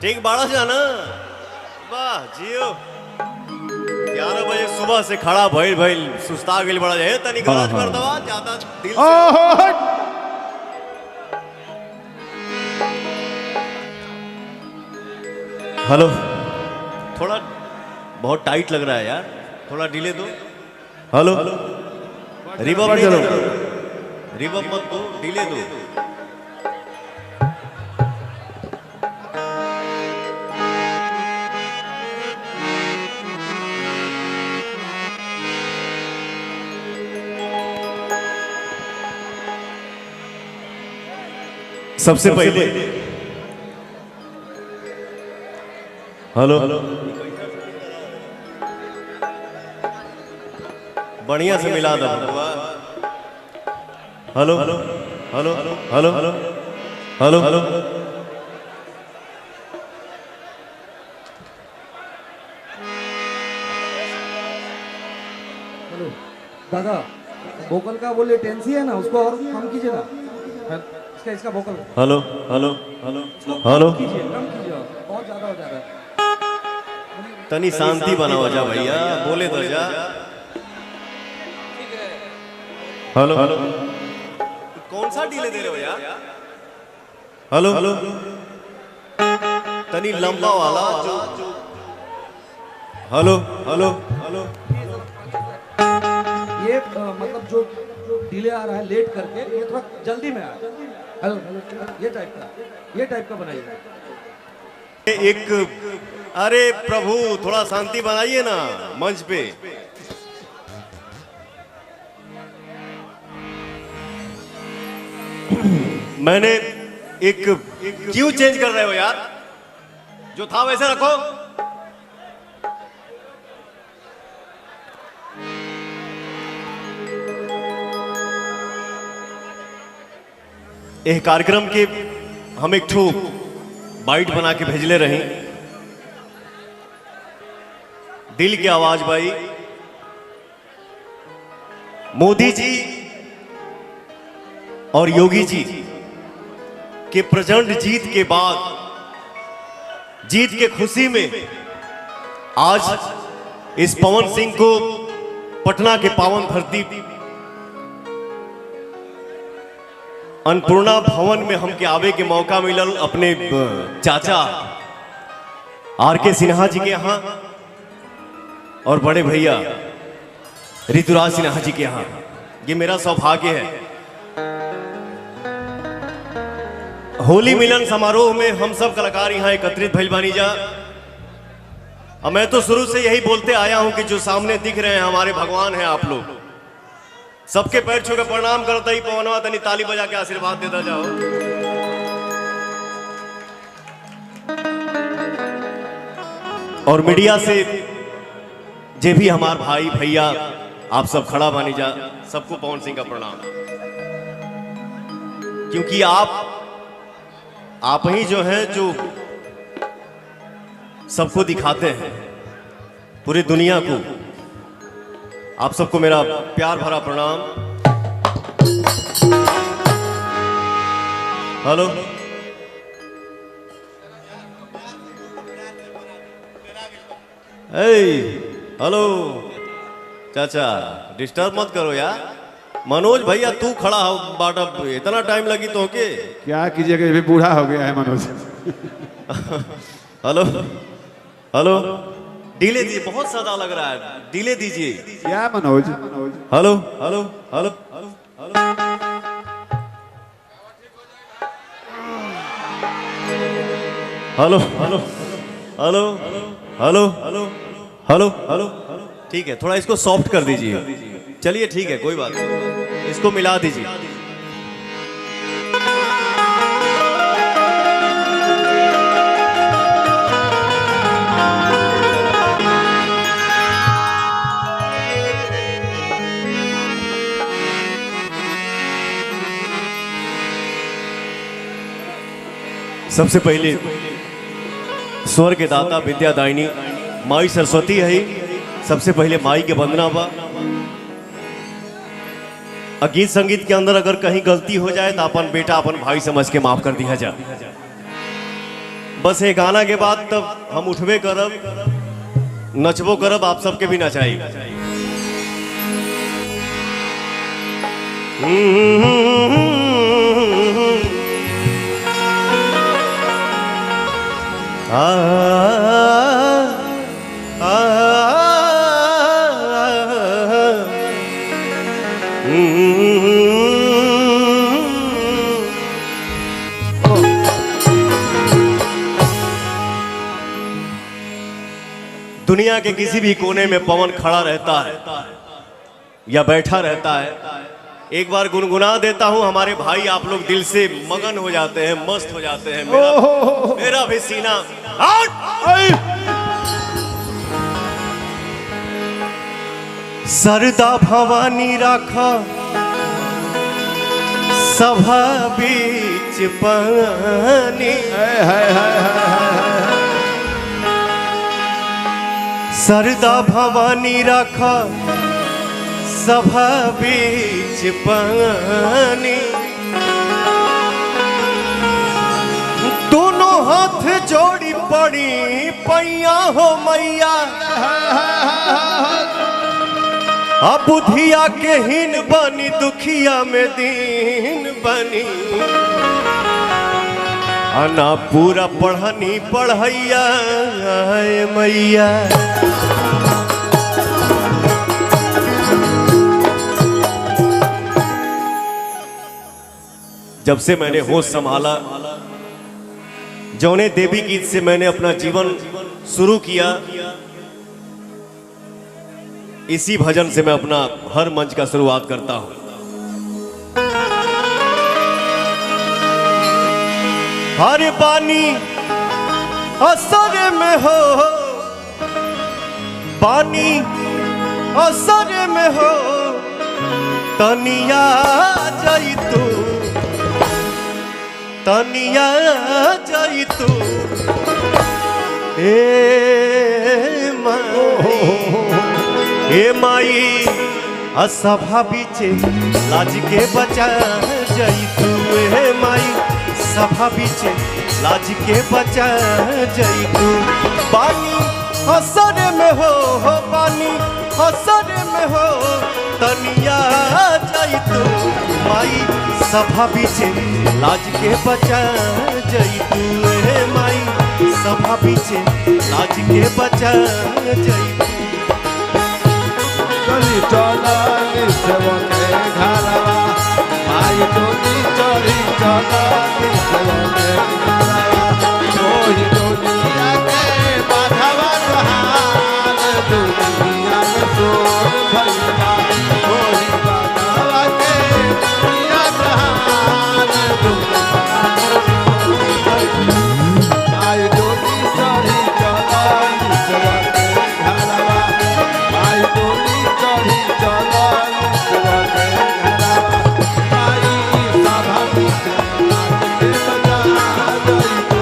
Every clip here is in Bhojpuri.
ठीक बाड़ा जाना वाह जियो 11 बजे सुबह से खड़ा भइल भइल सुस्ता गेल बड़ा जाए तनी गलत कर दवा ज्यादा दिल से हेलो थोड़ा बहुत टाइट लग रहा है यार थोड़ा डिले दो हेलो रिवर्ब नहीं दो रिवर्ब मत दो डिले दो सबसे पहले हेलो बढ़िया से मिला दो hello hello hello hello hello hello दादा वोकल का वो लेटेंसी है ना उसको और कम कीजिए ना इसका vocal hello hello hello hello कीजिए कम कीजिए बहुत ज्यादा हो जा रहा है तनी शांति बनाओ जा भैया बोले तो जा हेलो हेलो कौन सा डीले दे रहे हो यार हेलो हेलो तनी लंबा वाला जो हेलो हेलो हेलो ये मतलब जो डिले आ रहा है लेट करके ये थोड़ा जल्दी में आ हेलो ये टाइप का बनाइए एक अरे प्रभु थोड़ा शांति बनाइए ना मंच पे मैंने एक क्यों चेंज कर रहे हो यार जो था वैसे रखो एक कार्यक्रम के हम एक ठो बाइट बना के भेजले रही दिल की आवाज भाई मोदी जी और योगी जी के प्रचंड जीत के बाद जीत के खुशी में आज इस पवन सिंह को पटना के पावन धरती अन्नपूर्णा भवन में हमके आवे के मौका मिलल अपने चाचा आर के सिन्हा जी के यहाँ और बड़े भैया ऋतुराज सिन्हा जी के यहाँ ये मेरा सौभाग्य है होली मिलन समारोह में हम सब कलाकार यहाँ एकत्रित भइल बानी जा और मैं तो शुरू से यही बोलते आया हूं कि जो सामने दिख रहे हैं हमारे भगवान हैं आप लोग सबके पैर छू के प्रणाम करता ही पवनवा तनी ताली बजा के आशीर्वाद देता जाओ और मीडिया से जे भी हमार भाई भैया आप सब खड़ा बानी जा सबको पवन सिंह का प्रणाम क्योंकि आप ही जो है जो सबको दिखाते हैं पूरी दुनिया को आप सबको मेरा प्यार भरा प्रणाम हेलो हेलो चाचा डिस्टर्ब मत करो यार मनोज भैया तू खड़ा हो बाटा इतना टाइम लगी तो के क्या कीजिएगा ये भी बूढ़ा हो गया है मनोज हेलो हेलो डिले दीजिए बहुत ज्यादा लग रहा है डिले दीजिए क्या Manoj hello hello hello hello hello hello hello hello hello hello hello ठीक है थोड़ा इसको सॉफ्ट कर दीजिए चलिए ठीक है कोई बात नहीं इसको मिला दीजिए सबसे पहले स्वर के दाता विद्यादायिनी माई सरस्वती है सबसे पहले माई के वंदना बा गीत संगीत के अंदर अगर कहीं गलती हो जाए तो अपन बेटा अपन भाई समझ के माफ कर दिया जाए बस ये गाना के बाद तब हम उठबे करब, नचबो करब, आप सबके भी नचाई। दुनिया के किसी भी कोने में पवन खड़ा रहता है या बैठा रहता है, एक बार गुनगुना देता हूं, हमारे भाई आप लोग दिल से मगन हो जाते हैं, मस्त हो जाते हैं। मेरा भी सीना सरदा भवानी राखा सभा बीच पानी, सरदा भवानी राखा सभा बीच पानी, दोनों हाथ जोड़ी पड़ी पैया हो मैया, अब बुधिया के हीन बनी दुखिया में दीन बनी, अना पूरा पढ़नी पढ़ैया मैया। जब से मैंने होश संभाला, जौने देवी गीत से मैंने अपना जीवन शुरू किया, इसी भजन से मैं अपना हर मंच का शुरुआत करता हूं। हरे पानी असर में हो, पानी असर में हो, तनिया जाई तू, तनिया जाई तू ए माई, असभा बीचे लाज के बचा जाई तू, हे माई सभा बीचे लाज के बचा जाई तू। पानी असर में हो, पानी असर में हो, तनिया जाई तू माई, सभा बीचे लाज के बचा जाई तू, हे माई सभा बीचे लाज के बचा जाई तू। चली चला निसवा के घरवा, आई डोली चली चला निसवा के घरवा, ओही डोलिया के बाधवा जहान, दुनिया में सोर भइला, ओही बाधवा के दुनिया जहान, दुनिया में सोर भइला, आई डोली चली चला निसवा के घरवा, आई डोली चली चला निसवा के घरवा, आई सभा बीच लाज के बचा जाई तू,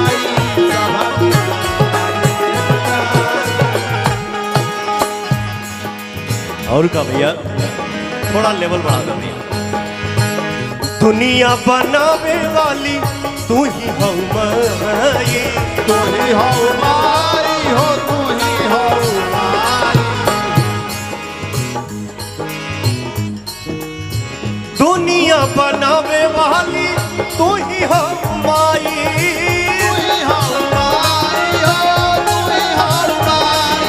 आई सभा बीच लाज के बचा। और का भैया थोड़ा लेवल बढ़ा दो भैया। दुनिया बनावे वाली तू ही हो माई, तू ही हो माई हो, तू ही हो माई, दुनिया बनावे वाली तू ही हो माई, तू ही हो माई हो, तू ही हो माई,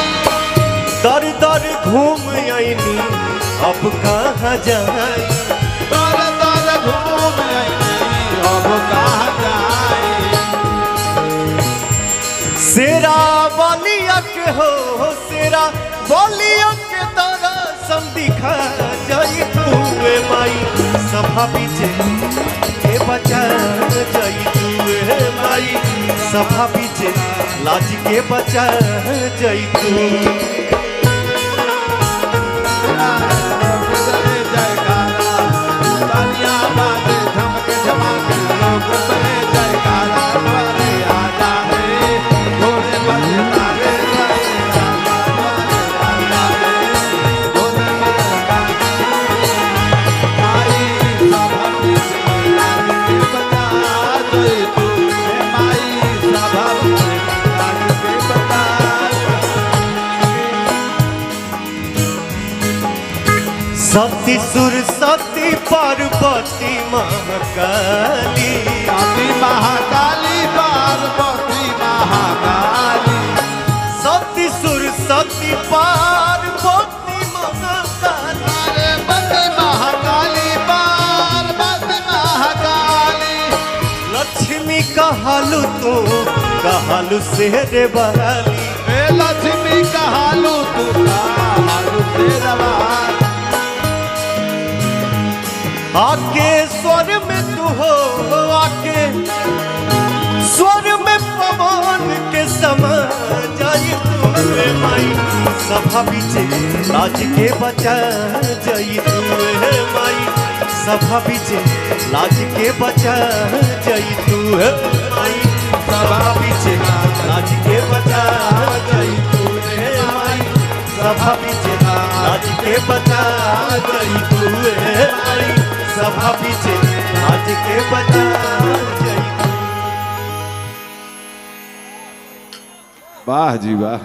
दर दर घूम आईनी अब कहाँ जाई, दर दर घूम आईनी अब कहाँ जाई, सेरा वालिया के हो, सेरा वालिया के तारा सम दिखा जाई तू, ए माई सभा बीचे के बचा जाई तू, ए माई सभा बीचे लाज के बचा जाई तू। जय जयकारा, तालियां बाजे झमक झमक, लोग बने जयकारा, द्वारे आजा रे, ढोल बजता रे, ढोल बजता आई सभा बीच लाज के बचा जाई तू, माई सती सुर सती पार्वती महाकाली सती महाकाली पार्वती महाकाली सती सुर सती पार्वती महाकाली पार्वती महाकाली पार्वती महाकाली लक्ष्मी कहलु तू कहलु शेर बहाली हे लक्ष्मी कहलु तू कहलु शेरवाली आके स्वर में तू हो आके स्वर में पवन के समा जाई तू हे माई सभा बीचे लाज के बचा जाई तू हे माई सभा बीचे लाज के बचा जाई तू हे माई सभा बीचे लाज के बचा जाई तू हे माई सभा बीचे लाज के बचा जाई तू हे माई सभा पीछे आज के बचा वाह जी वाह।